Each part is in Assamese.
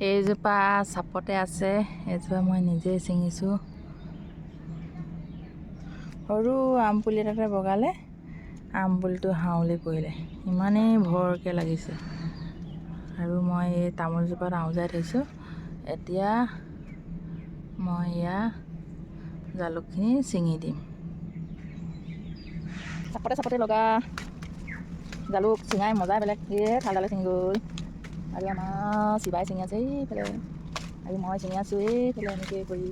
এইজোপা চাপতে আছে, এইজোপা মই নিজে ছিঙিছোঁ। সৰু আম পুলি এটাতে বগালে, আম পুলিটো হাউলি পৰিলে, ইমানেই ভৰকৈ লাগিছে। আৰু মই এই তামোলজোপাত আউজাই থৈছোঁ। এতিয়া মই জালুকখিনি ছিঙি দিম। চাপতে লগা জালুক ছিঙাই মজাই বেলেগ। ঠালডালে ছিঙি গ'ল। আৰু আমাৰ চিবাই ছিঙি আছে এইফালে, আৰু মই ছিঙি আছোঁ এইফালে এনেকৈ কৰি।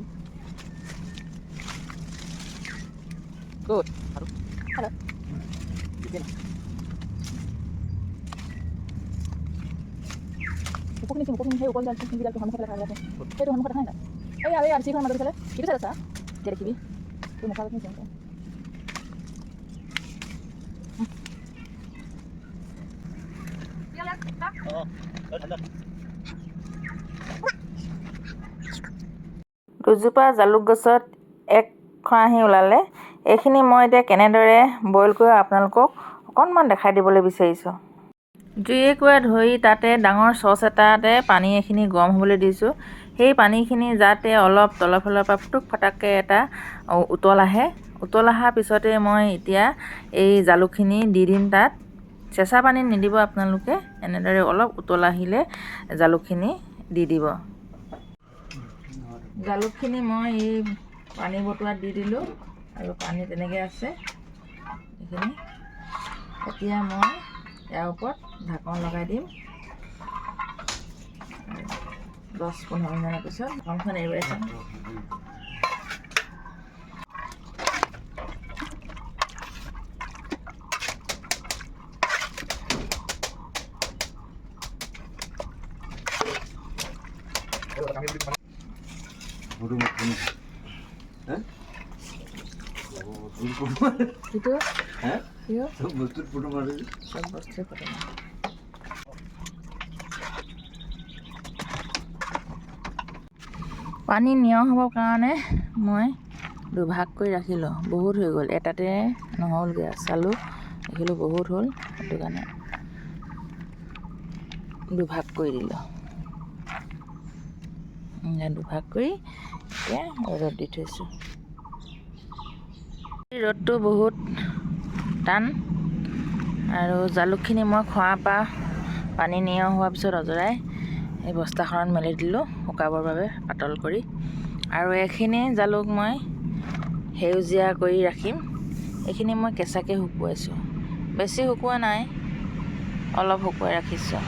গুড। হেল্ল', উপখিনি সেই ওপৰ জালটো সন্মুখত দেখা আছে, সেইটো সন্মুখত দেখা নাই? এই চিখন মাজত ফালে ইটো চাই আছা, এতিয়া দেখিবি তোৰ মুখৰ আগত ছিঙি দুজোপা জালুক গছত এক খৰাহি ওলালে। এইখিনি মই এতিয়া কেনেদৰে বইল কৰি আপোনালোকক অকণমান দেখাই দিবলৈ বিচাৰিছোঁ। জুই একুৰা ধৰি তাতে ডাঙৰ চচ এটাতে পানী এখিনি গৰম হ'বলৈ দিছোঁ। সেই পানীখিনি যাতে অলপ তলৰ ফালৰ পৰা ফুটুক ফটাককৈ এটা উতল আহে। উতল অহাৰ পিছতে মই এতিয়া এই জালুকখিনি দি দিম তাত। চেঁচা পানীত নিদিব আপোনালোকে, এনেদৰে অলপ উতল আহিলে জালুকখিনি দি দিব। জালুকখিনি মই এই পানী বটুৱাত দি দিলোঁ, আৰু পানী তেনেকৈ আছে এইখিনি। এতিয়া মই ইয়াৰ ওপৰত ঢাকন লগাই দিম। 10-15 মিনিটৰ পিছত ঢাকনখন এৰুৱাই চাম। পানী নিয়ৰ হ'বৰ কাৰণে মই দুভাগ কৰি ৰাখিলোঁ। বহুত হৈ গ'ল, এটাতে নহ'লগৈ। চালোঁ দেখিলোঁ বহুত হ'ল, সেইটো কাৰণে দুভাগ কৰি দিলোঁ। দুভাগ কৰি এতিয়া ৰ'দত দি থৈছোঁ। ৰ'দটো বহুত টান, আৰু জালুকখিনি মই খোৱাৰ পৰা পানী নিয়ৰ হোৱাৰ পিছত অজৰাই এই বস্তাখনত মেলি দিলোঁ শুকাবৰ বাবে পাতল কৰি। আৰু এইখিনি জালুক মই সেউজীয়া কৰি ৰাখিম। এইখিনি মই কেঁচাকৈ শুকুৱাইছোঁ, বেছি শুকোৱা নাই, অলপ শুকুৱাই ৰাখিছোঁ।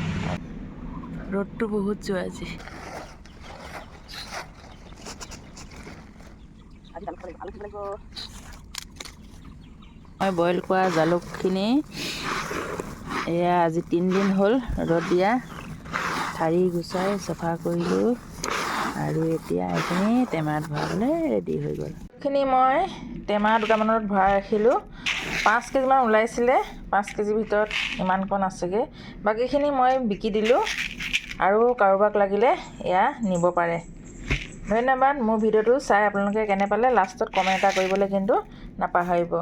ৰ'দটো বহুত জোৰ আজি। মই বইল কৰা জালুকখিনি এয়া আজি 3 দিন হ'ল ৰ'দত দিয়া, ঠাৰি গুচাই চাফা কৰিলোঁ, আৰু এতিয়া এইখিনি টেমাত ভৰাবলৈ ৰেডি হৈ গ'ল। এইখিনি মই টেমা দুটামানত ভৰাই ৰাখিলোঁ। 5 কেজিমান ওলাইছিলে, 5 কেজিৰ ভিতৰত ইমানকণ আছেগৈ। বাকীখিনি মই বিকি দিলোঁ, আৰু কাৰোবাক লাগিলে এয়া নিব পাৰে। ধন্যবাদ। মোৰ ভিডিঅ'টো চাই আপোনালোকে কেনে পালে লাষ্টত কমেণ্ট এটা কৰিবলৈ কিন্তু নাপাহৰিব।